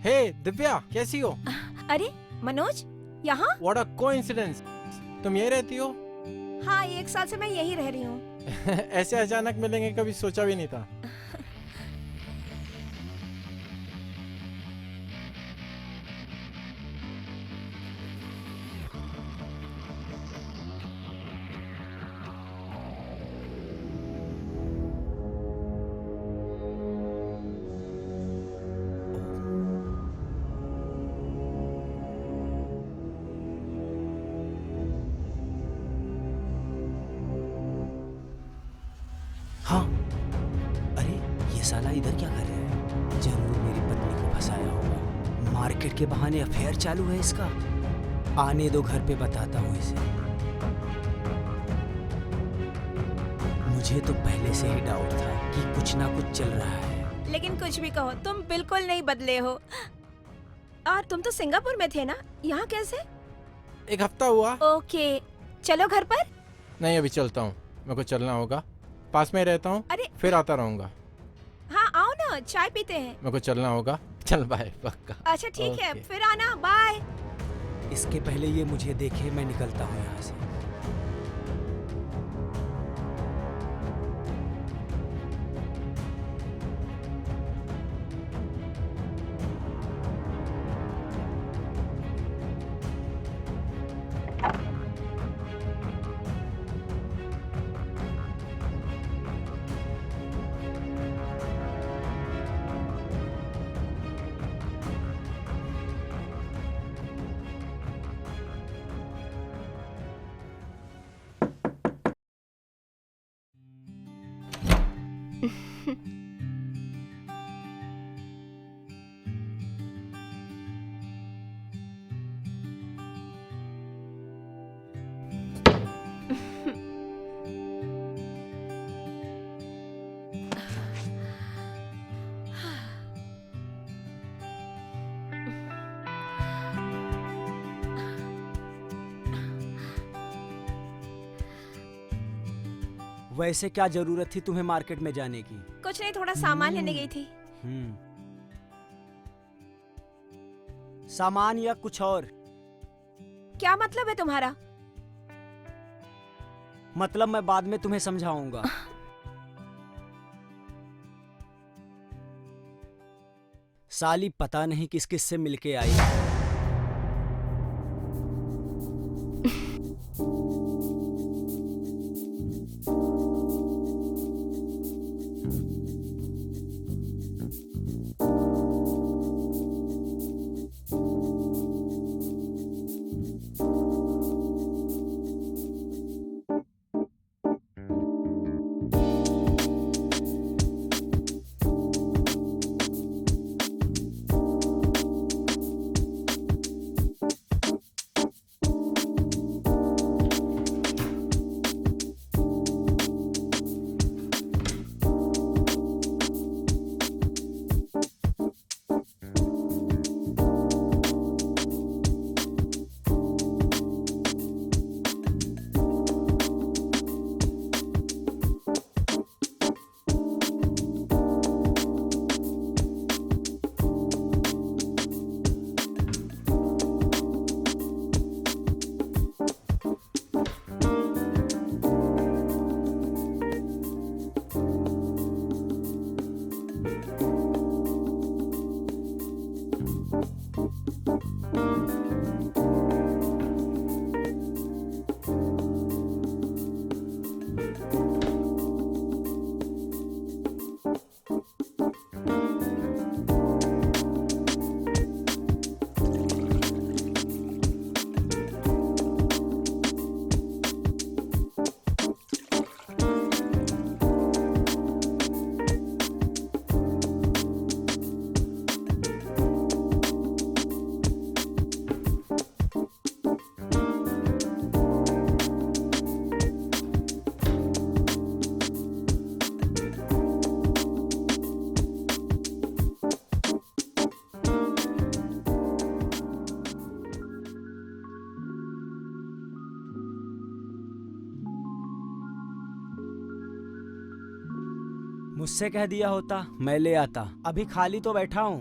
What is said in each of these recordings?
हे दिव्या, कैसी हो? अरे मनोज, यहाँ? What a coincidence. तुम यही रहती हो? हाँ, 1 साल से मैं यही रह रही हूँ। ऐसे अचानक मिलेंगे कभी सोचा भी नहीं था। हाँ, अरे ये साला इधर क्या कर रहा है? जरूर मेरी पत्नी को फंसाया होगा। मार्केट के बहाने अफेयर चालू है इसका। आने दो, घर पे बताता हूँ इसे। मुझे तो पहले से ही डाउट था कि कुछ ना कुछ चल रहा है। लेकिन कुछ भी कहो, तुम बिल्कुल नहीं बदले हो। और तुम तो सिंगापुर में थे ना, यहाँ कैसे? 1 हफ्ता हुआ। ओके, चलो घर पर। नहीं, अभी चलता हूँ, मेरे को चलना होगा। पास में ही रहता हूँ, अरे फिर आता रहूंगा। हाँ, आओ ना, चाय पीते हैं। मेरे को चलना होगा। चल बाय, पक्का। अच्छा ठीक है, ओके। फिर आना, बाय। इसके पहले ये मुझे देखे, मैं निकलता हूँ यहाँ से। वैसे क्या जरूरत थी तुम्हें मार्केट में जाने की? कुछ नहीं, थोड़ा सामान लेने गई थी। सामान या कुछ और? क्या मतलब है तुम्हारा? मतलब मैं बाद में तुम्हें समझाऊंगा। साली पता नहीं किस किस से मिलके आई। मुझसे कह दिया होता मैं ले आता। अभी खाली तो बैठा हूँ।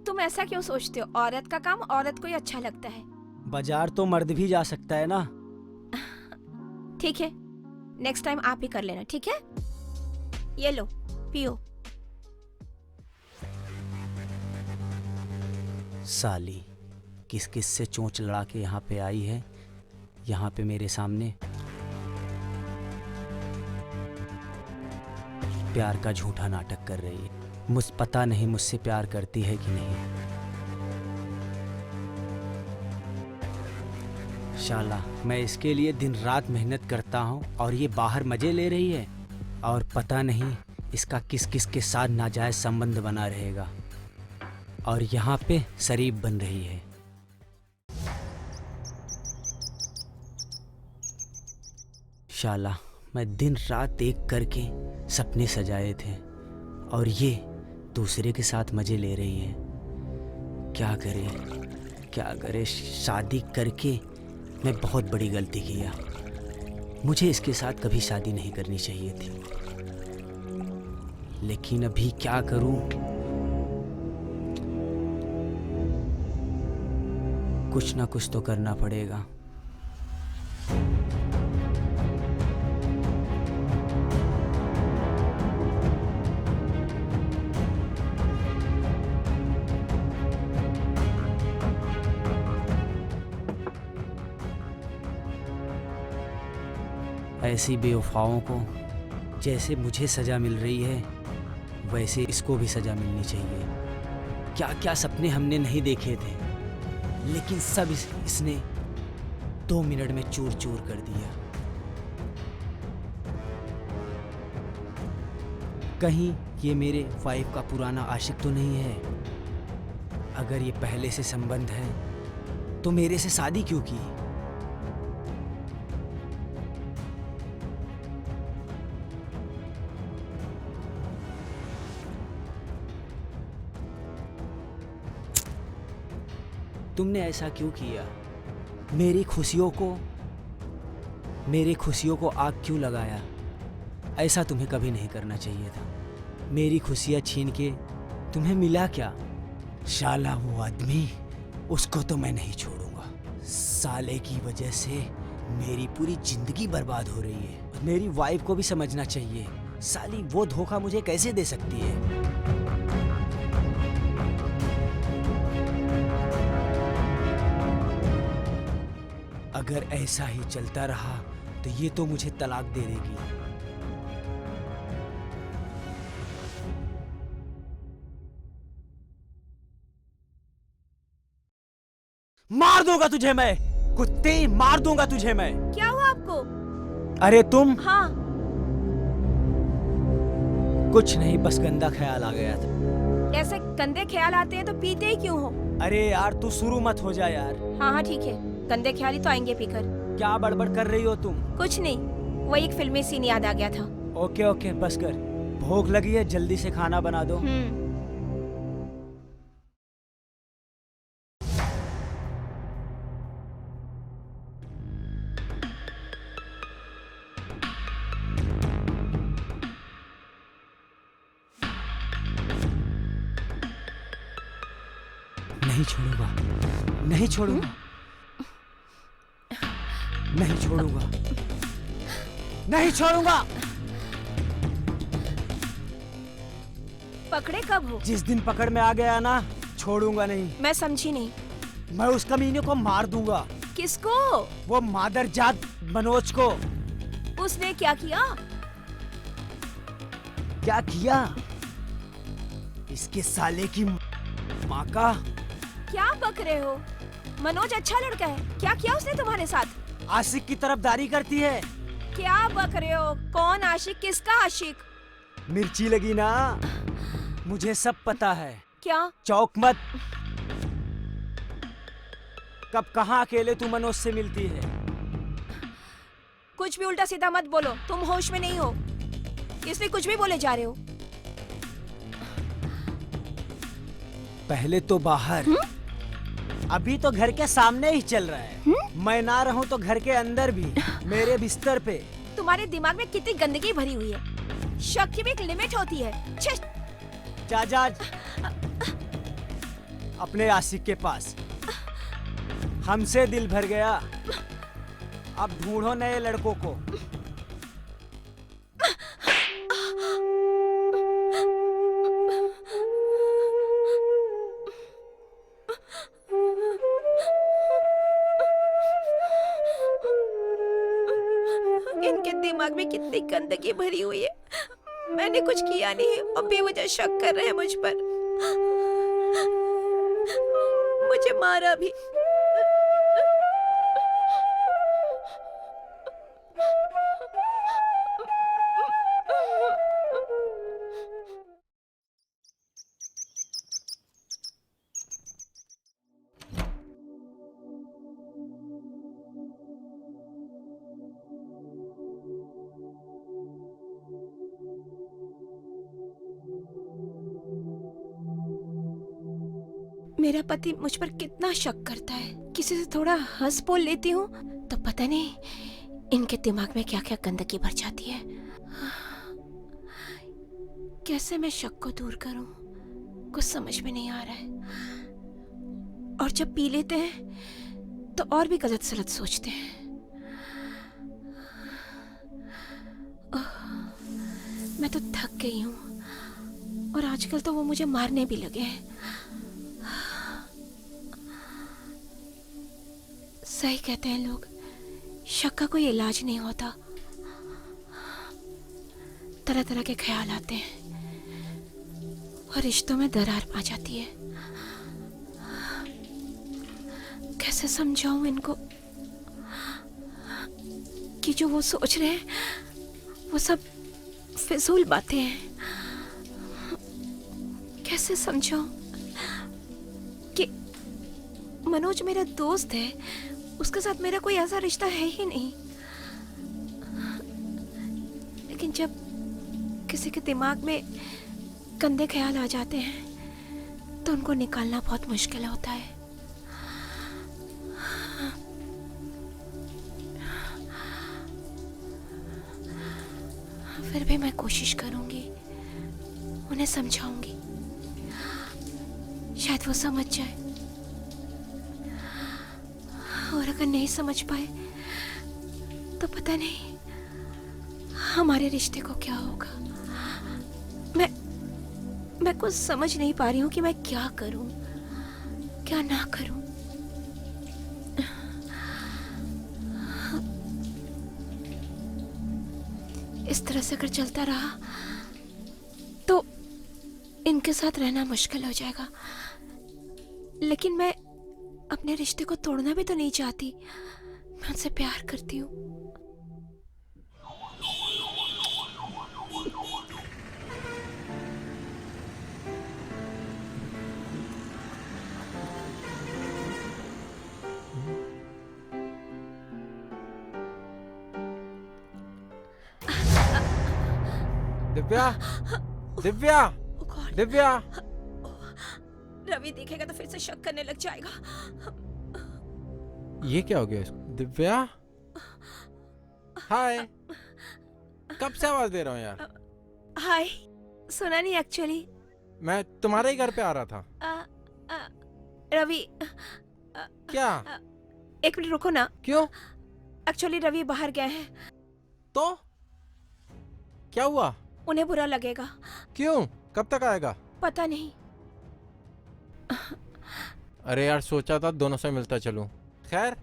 तुम ऐसा क्यों सोचते हो? औरत का काम औरत को ही अच्छा लगता है। बाजार तो मर्द भी जा सकता है ना। ठीक है, नेक्स्ट टाइम आप ही कर लेना, ठीक है? ये लो, पियो। साली किस किस से चोंच लड़ा के यहाँ पे आई है, यहाँ पे मेरे सामने प्यार का झूठा नाटक कर रही है। मुझे पता नहीं मुझसे प्यार करती है कि नहीं। शाला मैं इसके लिए दिन रात मेहनत करता हूँ और ये बाहर मजे ले रही है, और पता नहीं इसका किस किस के साथ नाजायज संबंध बना रहेगा, और यहाँ पे शरीफ बन रही है। शाला मैं दिन रात एक करके सपने सजाए थे, और ये दूसरे के साथ मजे ले रही है। क्या करे क्या करे, शादी करके मैं बहुत बड़ी गलती किया। मुझे इसके साथ कभी शादी नहीं करनी चाहिए थी, लेकिन अभी क्या करूं? कुछ ना कुछ तो करना पड़ेगा। ऐसी बेवफाओं को जैसे मुझे सजा मिल रही है, वैसे इसको भी सजा मिलनी चाहिए। क्या क्या सपने हमने नहीं देखे थे, लेकिन सब इसने 2 मिनट में चूर चूर कर दिया। कहीं ये मेरे वाइफ का पुराना आशिक तो नहीं है? अगर ये पहले से संबंध है तो मेरे से शादी क्यों की? तुमने ऐसा क्यों किया? मेरी खुशियों को आग क्यों लगाया? ऐसा तुम्हें कभी नहीं करना चाहिए था। मेरी खुशियाँ छीन के तुम्हें मिला क्या? शाला वो आदमी, उसको तो मैं नहीं छोड़ूंगा। साले की वजह से मेरी पूरी जिंदगी बर्बाद हो रही है। मेरी वाइफ को भी समझना चाहिए। साली वो धोखा मुझे कैसे दे सकती है? अगर ऐसा ही चलता रहा तो ये तो मुझे तलाक दे देगी। मार दूंगा तुझे मैं, कुत्ते, मार दूंगा तुझे मैं। क्या हुआ आपको? अरे तुम? हाँ, कुछ नहीं, बस गंदा ख्याल आ गया था। ऐसे गंदे ख्याल आते हैं तो पीते ही क्यों हो? अरे यार तू शुरू मत हो जा यार। हाँ हाँ ठीक है, गंदे ख्याल ही तो आएंगे पीकर। क्या बड़बड़ कर रही हो तुम? कुछ नहीं, वही एक फिल्मी सीन याद आ गया था। ओके ओके बस कर, भूख लगी है, जल्दी से खाना बना दो। नहीं छोड़ूंगा, नहीं छोड़ूंगा, नहीं छोड़ूंगा, नहीं छोड़ूंगा। पकड़े कब हो? जिस दिन पकड़ में आ गया ना, छोड़ूंगा नहीं। मैं समझी नहीं। मैं उस कमीने को मार दूंगा। किसको? वो मादरजात मनोज को। उसने क्या किया? क्या किया? इसके साले की माँ का। क्या बक रहे हो? मनोज अच्छा लड़का है, क्या किया उसने तुम्हारे साथ? आशिक की तरफदारी करती है। क्या बक रहे हो? कौन आशिक, किसका आशिक? मिर्ची लगी ना, मुझे सब पता है। क्या? चौक मत। कब कहाँ अकेले तू मनोज से मिलती है? कुछ भी उल्टा सीधा मत बोलो, तुम होश में नहीं हो, इसलिए कुछ भी बोले जा रहे हो। पहले तो बाहर, अभी तो घर के सामने ही चल रहा है। मैं ना रहूं तो घर के अंदर भी, मेरे बिस्तर पे। तुम्हारे दिमाग में कितनी गंदगी भरी हुई है। शक की भी एक लिमिट होती है। छे, जा जा अपने आशिक के पास। हमसे दिल भर गया, अब ढूंढो नए लड़कों को। इनके दिमाग में कितनी गंदगी भरी हुई है। मैंने कुछ किया नहीं है और बेवजह शक कर रहे हैं मुझ पर। मुझे मारा भी। मेरा पति मुझ पर कितना शक करता है। किसी से थोड़ा हंस बोल लेती हूँ तो पता नहीं इनके दिमाग में क्या क्या गंदगी भर जाती है। कैसे मैं शक को दूर करूं, कुछ समझ में नहीं आ रहा है। और जब पी लेते हैं तो और भी गलत सलत सोचते हैं। मैं तो थक गई हूँ और आजकल तो वो मुझे मारने भी लगे हैं। सही कहते हैं लोग, शक का कोई इलाज नहीं होता। तरह तरह के ख्याल आते हैं और रिश्तों में दरार आ जाती है। कैसे समझाऊं इनको कि जो वो सोच रहे हैं वो सब फिजूल बातें हैं। कैसे समझाऊं कि मनोज मेरा दोस्त है, उसके साथ मेरा कोई ऐसा रिश्ता है ही नहीं। लेकिन जब किसी के दिमाग में गंदे ख्याल आ जाते हैं तो उनको निकालना बहुत मुश्किल होता है। फिर भी मैं कोशिश करूंगी, उन्हें समझाऊंगी, शायद वो समझ जाए। और अगर नहीं समझ पाए तो पता नहीं हमारे रिश्ते को क्या होगा। मैं कुछ समझ नहीं पा रही हूँ कि मैं क्या करूं, क्या ना करूं। इस तरह से अगर चलता रहा तो इनके साथ रहना मुश्किल हो जाएगा। लेकिन मैं अपने रिश्ते को तोड़ना भी तो नहीं चाहती। मैं उनसे प्यार करती हूँ। Divya, Divya, Oh God, Divya. रवि देखेगा तो फिर से शक करने लग जाएगा। ये क्या हो गया इसको? दिव्या, हाय। कब से आवाज दे रहा हूँ यार? हाय, सुना नहीं एक्चुअली। मैं तुम्हारे ही घर पे आ रहा था। रवि, क्या? एक मिनट रुको ना। क्यों? एक्चुअली रवि बाहर गए हैं। तो क्या हुआ? उन्हें बुरा लगेगा। क्यों? कब तक आएगा? पता नहीं। अरे यार, सोचा था दोनों से मिलता चलूं। खैर,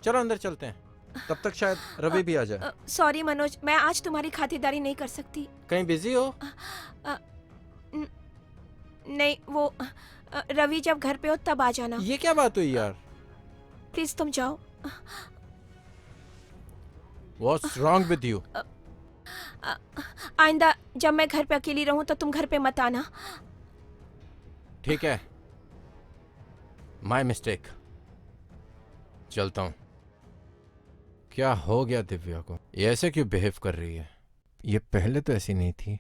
चलो अंदर चलते हैं। तब तक शायद रवि भी आ जाए। सॉरी मनोज, मैं आज तुम्हारी खातिरदारी नहीं कर सकती। कहीं बिजी हो? नहीं, वो रवि जब घर पे हो तब आ जाना। ये क्या बात हुई यार? प्लीज तुम जाओ। What's wrong with you? आइंदा जब मैं घर पे अकेली रहूं तो तुम घर पे मत आना। ठीक है, माय मिस्टेक। चलता हूँ। क्या हो गया दिव्या को? ये ऐसे क्यों बिहेव कर रही है? ये पहले तो ऐसी नहीं थी।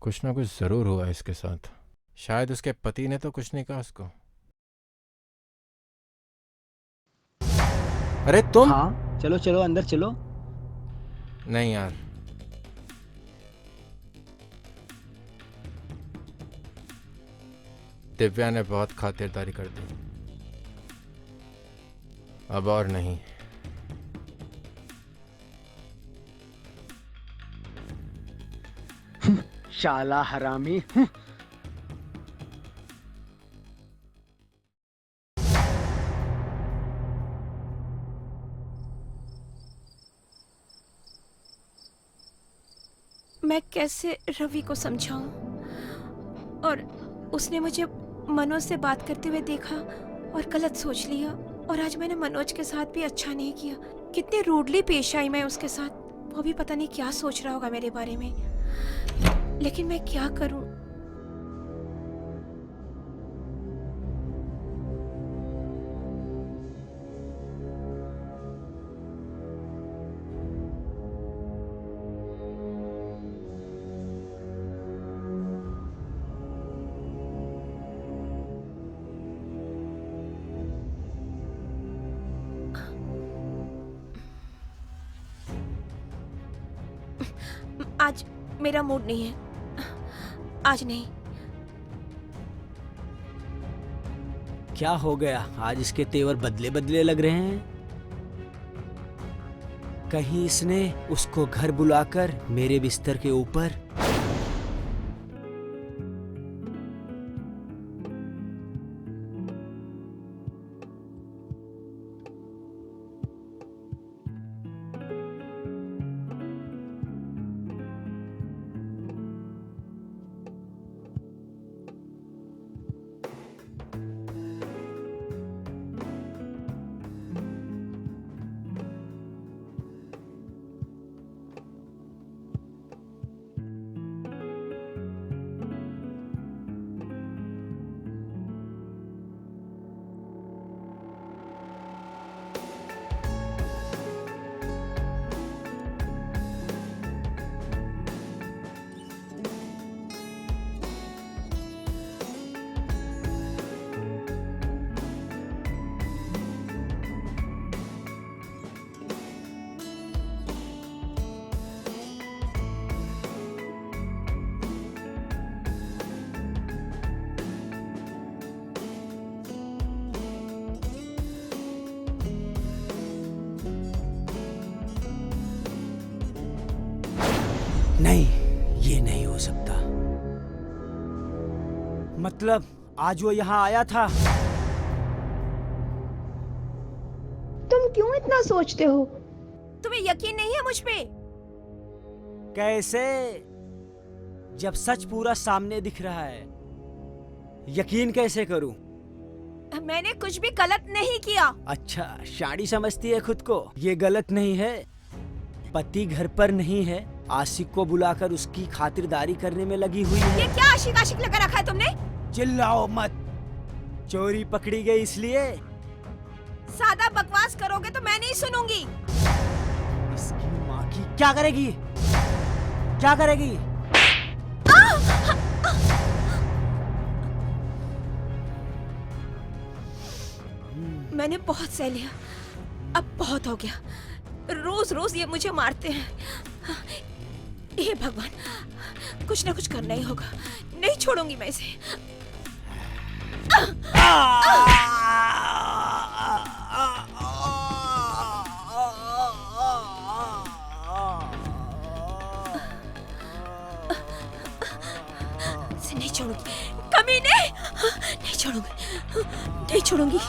कुछ ना कुछ जरूर हुआ इसके साथ। शायद उसके पति ने तो कुछ नहीं कहा उसको। अरे तुम? हाँ, चलो चलो अंदर चलो। नहीं यार, दिव्या ने बहुत खातिरदारी कर दी, अब और नहीं। शाला हरामी। मैं कैसे रवि को समझाऊं? और उसने मुझे मनोज से बात करते हुए देखा और गलत सोच लिया, और आज मैंने मनोज के साथ भी अच्छा नहीं किया। कितने रूडली पेश आई मैं उसके साथ। वो भी पता नहीं क्या सोच रहा होगा मेरे बारे में, लेकिन मैं क्या करूं? आज मेरा मूड नहीं है, आज नहीं। क्या हो गया? आज इसके तेवर बदले बदले लग रहे हैं। कहीं इसने उसको घर बुलाकर मेरे बिस्तर के ऊपर। नहीं, ये नहीं हो सकता। मतलब आज वो यहाँ आया था। तुम क्यों इतना सोचते हो? तुम्हें यकीन नहीं है मुझ पे? कैसे? जब सच पूरा सामने दिख रहा है, यकीन कैसे करूं? मैंने कुछ भी गलत नहीं किया। अच्छा, शाड़ी समझती है खुद को। ये गलत नहीं है। पति घर पर नहीं है, आशिक को बुलाकर उसकी खातिरदारी करने में लगी हुई है। ये क्या आशिक आशिक लगा रखा है तुमने? चिल्लाओ मत। चोरी पकड़ी गई इसलिए। ज्यादा बकवास करोगे तो मैं नहीं सुनूंगी। इसकी माँ की क्या करेगी? क्या करेगी? मैंने बहुत सह लिया, अब बहुत हो गया। रोज रोज ये मुझे मारते हैं। हे भगवान, कुछ ना कुछ करना ही होगा। नहीं छोड़ूंगी मैं इसे। इसे नहीं छोड़ूंगी, कमीने। नहीं छोड़ूंगी, नहीं छोड़ूंगी।